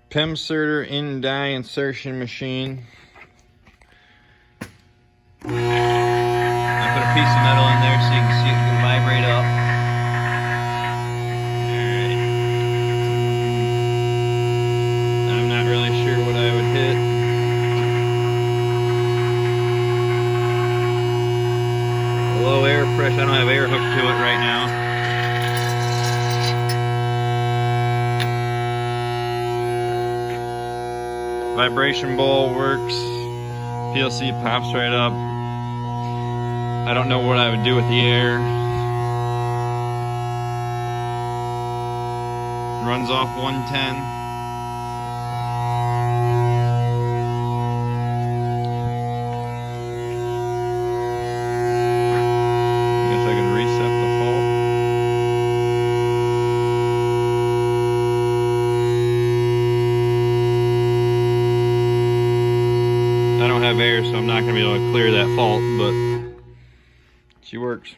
pemserter in die insertion machine. I put a piece of metal in there so you can see it can vibrate up. Alright. I'm not really sure what I would hit. Low air pressure. I don't have air hooked to it right now. Vibration bowl works. PLC pops right up. I don't know what I would do with the air. Runs off 110. Guess I can reset the fault. I don't have air, so I'm not going to be able to clear that fault, but she works.